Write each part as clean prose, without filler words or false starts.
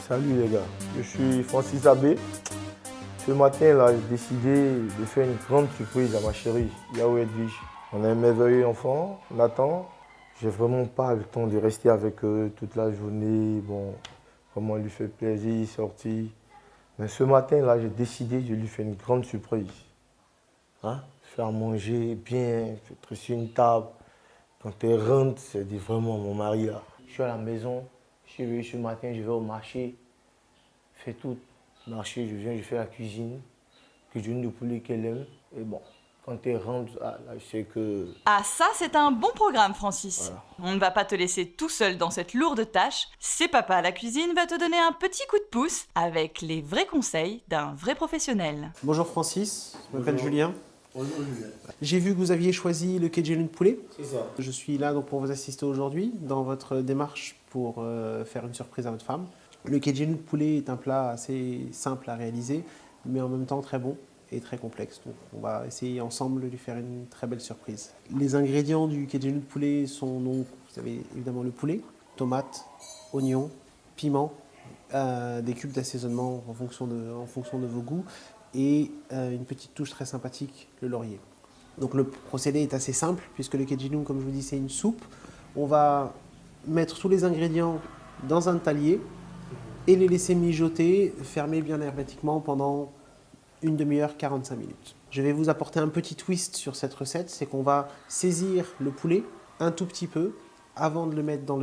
Salut les gars, je suis Francis Abbé. Ce matin là, j'ai décidé de faire une grande surprise à ma chérie, Yao Edwige. On a un merveilleux enfant, Nathan. J'ai vraiment pas le temps de rester avec eux toute la journée. Bon, comment lui faire plaisir, sortir. Mais ce matin là, j'ai décidé de lui faire une grande surprise. Hein? Faire manger bien, faire sur une table. Quand elle rentre, c'est dit vraiment mon mari là. Je suis à la maison, chérie, ce matin, je vais au marché. Fais tout le marché, je viens, je fais la cuisine, cuisine de poulet qu'elle aime. Et bon, quand elle rentre, là, je sais que... Ah ça, c'est un bon programme, Francis. Voilà. On ne va pas te laisser tout seul dans cette lourde tâche. C'est papa à la cuisine va te donner un petit coup de pouce avec les vrais conseils d'un vrai professionnel. Bonjour Francis, je m'appelle Julien. Bonjour Julien. J'ai vu que vous aviez choisi le Cajun de poulet. C'est ça. Je suis là donc pour vous assister aujourd'hui dans votre démarche pour faire une surprise à votre femme. Le Cajun de poulet est un plat assez simple à réaliser, mais en même temps très bon et très complexe. Donc on va essayer ensemble de lui faire une très belle surprise. Les ingrédients du Cajun de poulet sont donc, vous avez évidemment le poulet, tomates, oignons, piments, des cubes d'assaisonnement en fonction de vos goûts et une petite touche très sympathique, le laurier. Donc le procédé est assez simple puisque le Cajun, comme je vous dis, c'est une soupe. On va mettre tous les ingrédients dans un talier et les laisser mijoter, fermés bien hermétiquement pendant une demi-heure, 45 minutes. Je vais vous apporter un petit twist sur cette recette, c'est qu'on va saisir le poulet un tout petit peu avant de le mettre dans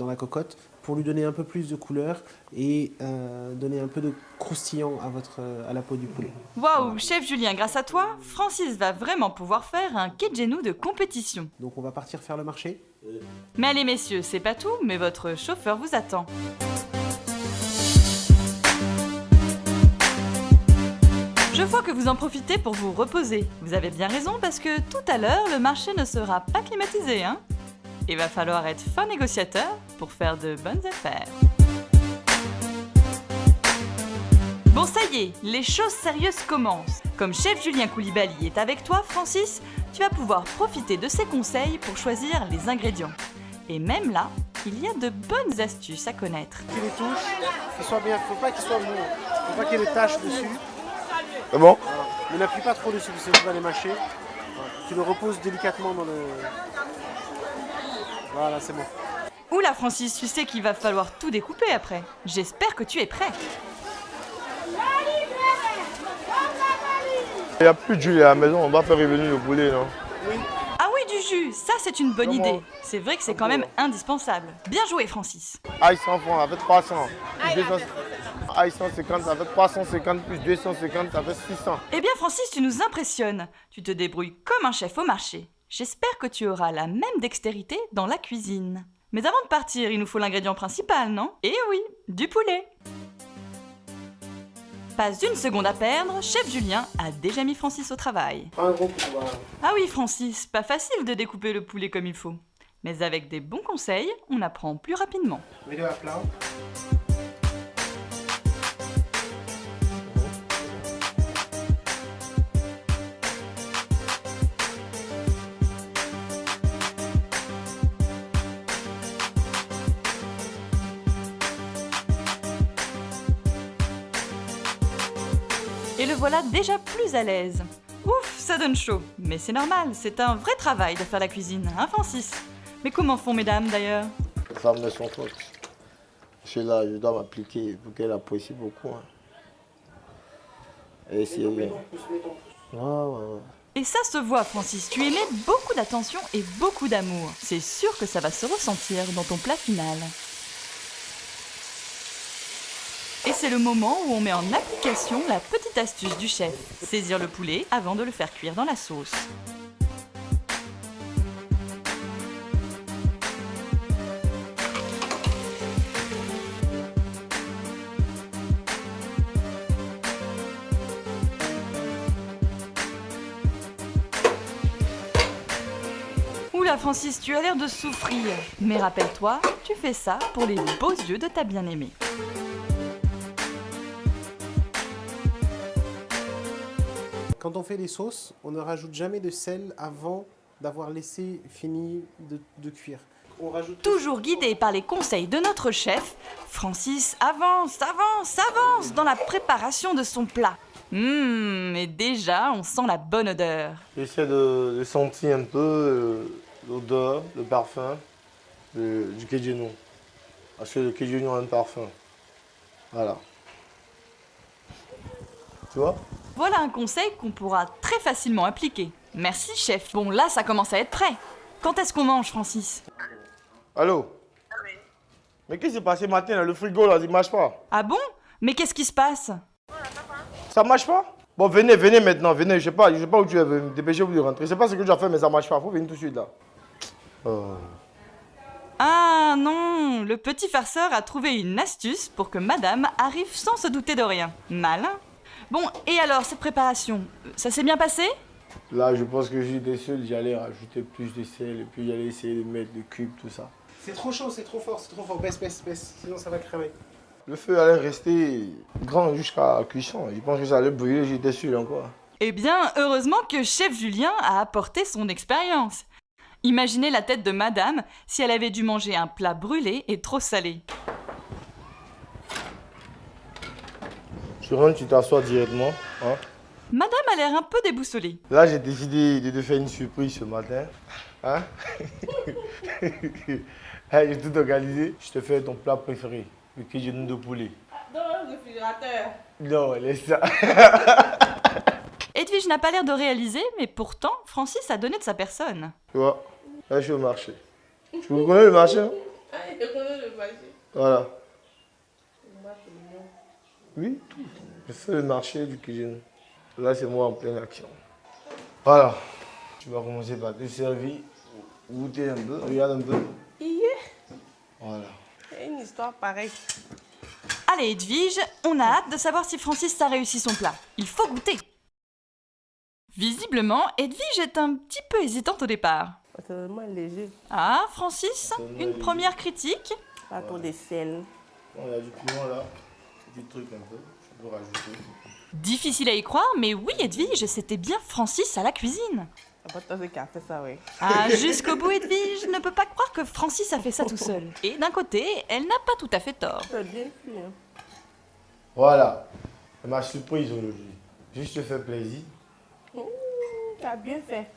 la cocotte pour lui donner un peu plus de couleur et donner un peu de croustillant à la peau du poulet. Waouh, chef Julien, grâce à toi, Francis va vraiment pouvoir faire un Kejenu de compétition. Donc on va partir faire le marché. Mais allez messieurs, c'est pas tout, mais votre chauffeur vous attend. Je vois que vous en profitez pour vous reposer. Vous avez bien raison parce que tout à l'heure, le marché ne sera pas climatisé, hein? Il va falloir être fin négociateur pour faire de bonnes affaires. Bon, ça y est, les choses sérieuses commencent. Comme chef Julien Koulibaly est avec toi, Francis, tu vas pouvoir profiter de ses conseils pour choisir les ingrédients. Et même là, il y a de bonnes astuces à connaître. Tu les touches, qu'il soit bien, faut pas qu'il soit mou, faut pas qu'il y ait de taches dessus. C'est bon? Ne n'appuie pas trop dessus parce que tu vas les mâcher. Tu le reposes délicatement dans le... Voilà, c'est bon. Oula Francis, tu sais qu'il va falloir tout découper après. J'espère que tu es prêt. Il n'y a plus de jus à la maison, on va faire revenir le poulet, non? Ah oui, du jus, ça c'est une bonne Comment? idée. C'est vrai que c'est quand même indispensable. Bien joué Francis. Aïe 100 francs, avec 300. Plus 200. Aïe 150, avec 350, plus 250, avec 600. Eh bien Francis, tu nous impressionnes. Tu te débrouilles comme un chef au marché. J'espère que tu auras la même dextérité dans la cuisine. Mais avant de partir, il nous faut l'ingrédient principal, non? Eh oui, du poulet. Pas une seconde à perdre, chef Julien a déjà mis Francis au travail. Un gros coup, voilà. Ah oui Francis, pas facile de découper le poulet comme il faut. Mais avec des bons conseils, on apprend plus rapidement. Mets-le à plat. Et le voilà déjà plus à l'aise. Ouf, ça donne chaud. Mais c'est normal, c'est un vrai travail de faire la cuisine, hein Francis? Mais comment font mesdames d'ailleurs? Les femmes ne sont fautes. Cela, je dois m'appliquer pour qu'elle apprécie beaucoup. Hein. Et c'est... Ouais. Et ça se voit Francis, tu y mets beaucoup d'attention et beaucoup d'amour. C'est sûr que ça va se ressentir dans ton plat final. Et c'est le moment où on met en application la petite astuce du chef. Saisir le poulet avant de le faire cuire dans la sauce. Oula Francis, tu as l'air de souffrir. Mais rappelle-toi, tu fais ça pour les beaux yeux de ta bien-aimée. Quand on fait les sauces, on ne rajoute jamais de sel avant d'avoir laissé fini de cuire. on rajoute... Toujours guidé par les conseils de notre chef, Francis avance dans la préparation de son plat. Et déjà, on sent la bonne odeur. J'essaie de sentir un peu l'odeur, le parfum du Kejenu. Parce que le Kejenu a un parfum. Voilà. Tu vois? Voilà un conseil qu'on pourra très facilement appliquer. Merci, chef. Bon, là, ça commence à être prêt. Quand est-ce qu'on mange, Francis? Allô? Oui. Mais qu'est-ce qui s'est passé matin là? Le frigo là, il marche pas. Ah bon? Mais qu'est-ce qui se passe? Ça marche pas? Bon, venez maintenant, venez. Je sais pas où tu es. Dépêchez-vous de rentrer. Je sais pas ce que tu as fait, mais ça marche pas. Faut venir tout de suite là. Oh. Ah non, le petit farceur a trouvé une astuce pour que madame arrive sans se douter de rien. Malin. Bon, et alors, cette préparation, ça s'est bien passé? Là, je pense que j'étais seul, j'allais rajouter plus de sel et puis j'allais essayer de mettre le cube, tout ça. C'est trop chaud, c'est trop fort. Baisse, sinon ça va cramer. Le feu allait rester grand jusqu'à la cuisson. Je pense que ça allait brûler, j'étais sûr encore. Eh bien, heureusement que chef Julien a apporté son expérience. Imaginez la tête de madame si elle avait dû manger un plat brûlé et trop salé. Tu rentres, tu t'assois directement. Hein? Madame a l'air un peu déboussolée. Là, j'ai décidé de te faire une surprise ce matin. Hein? Hey, j'ai tout organisé. Je te fais ton plat préféré, le Kejenu de poulet. Dans le réfrigérateur. Non, laisse ça. Edwige n'a pas l'air de réaliser, mais pourtant, Francis a donné de sa personne. Tu vois, là, je suis au marché. Tu connais le marché, hein? Ah, je connais le marché. Voilà. Moi, c'est mignon. Oui, je fais le marché du Kejenu. Là, c'est moi en pleine action. Voilà. Tu vas commencer par te servir, goûter un peu, regarde un peu. Yeah. Voilà. C'est une histoire pareille. Allez, Edwige, on a hâte de savoir si Francis a réussi son plat. Il faut goûter. Visiblement, Edwige est un petit peu hésitante au départ. C'est vraiment léger. Ah, Francis, une première critique? Pas trop de sel. Bon, il y a du piment là, petit truc un peu, je peux rajouter. Difficile à y croire, mais oui, Edwige, c'était bien Francis à la cuisine. C'est pas toi qui a fait ça, oui. Ah, jusqu'au bout, Edwige ne peut pas croire que Francis a fait ça tout seul. Et d'un côté, elle n'a pas tout à fait tort. C'est bien cuit, hein. Voilà, c'est ma surprise aujourd'hui. Juste te faire plaisir. Tu as bien fait.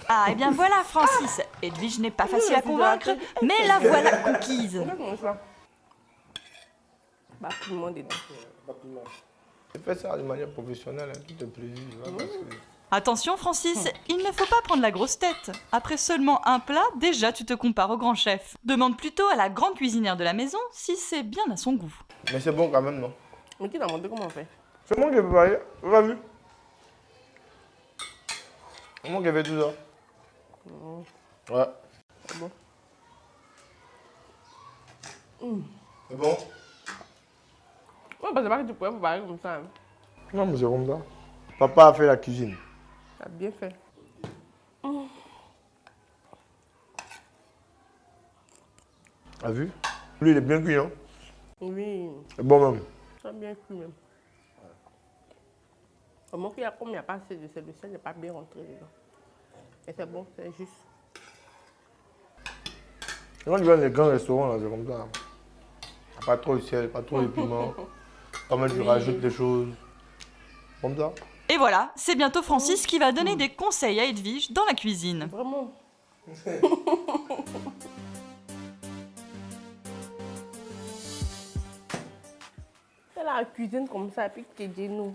Ah, et bien voilà, Francis. Edwige n'est pas facile à convaincre, mais la voilà conquise. Comment ça? Pas tout le monde dedans. Je fais ça de manière professionnelle, hein, tout est prévu. Tu vois, parce que... Attention, Francis, il ne faut pas prendre la grosse tête. Après seulement un plat, déjà tu te compares au grand chef. Demande plutôt à la grande cuisinière de la maison si c'est bien à son goût. Mais c'est bon quand même, non? Mais qui t'a montré comment on fait? C'est moi qui ai préparé, vous avez vu? C'est moi qui ai fait tout ça. Ouais. C'est bon. C'est bon? Ouais, bah c'est pas que tu pouvais préparer comme ça. Hein. Non, mais c'est comme ça. Papa a fait la cuisine. Tu as bien fait. T'as vu? Lui, il est bien cuit, hein? Oui, C'est bon même. ça a bien cuit même. Comment qu'il y a, comme il n'y a pas assez de sel, le sel n'est pas bien rentré dedans. Mais c'est bon, c'est juste. Quand tu vas dans les grands restaurants, là, c'est comme ça. Y a pas trop de sel, pas trop de piment. Quand même, tu rajoutes des choses. Comme ça. Et voilà, c'est bientôt Francis qui va donner des conseils à Edwige dans la cuisine. Vraiment. C'est la cuisine comme ça, et puis Kejenu.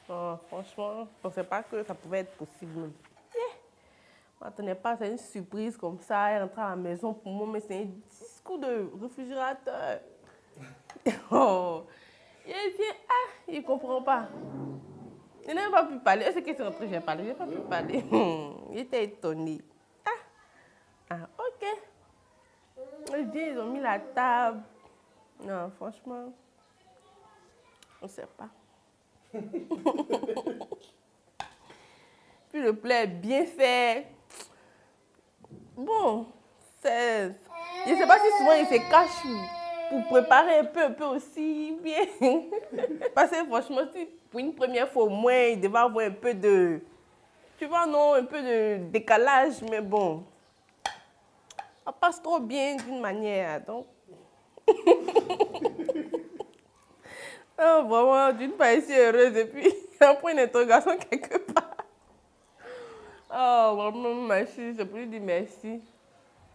Franchement, je ne pensais pas que ça pouvait être possible. Je ne m'attendais pas, c'est une surprise comme ça. Elle rentre à la maison pour moi, mais c'est un discours de réfrigérateur. Oh. Il dit, ah, il ne comprend pas. Il n'a pas pu parler. C'est que c'est rentré, j'ai parlé. Je n'ai pas pu parler. Il était étonné. Ah, ok. Il dit, ils ont mis la table. Non, franchement, on ne sait pas. Puis le plat est bien fait. Bon, c'est... Je ne sais pas si souvent il se cache pour préparer un peu aussi bien. Parce que franchement, si pour une première fois au moins, il devait avoir un peu de... Tu vois, non, un peu de décalage, mais bon. Ça passe trop bien d'une manière, donc... Non, vraiment, d'une part, je suis heureuse et puis un point d'interrogation quelque part. Oh, vraiment, merci, je peux lui dire merci.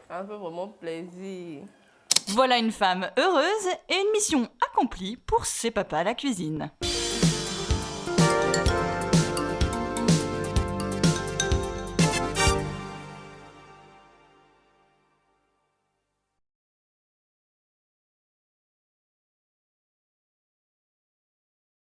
Ça me fait vraiment plaisir. Voilà une femme heureuse et une mission accomplie pour ses papas à la cuisine.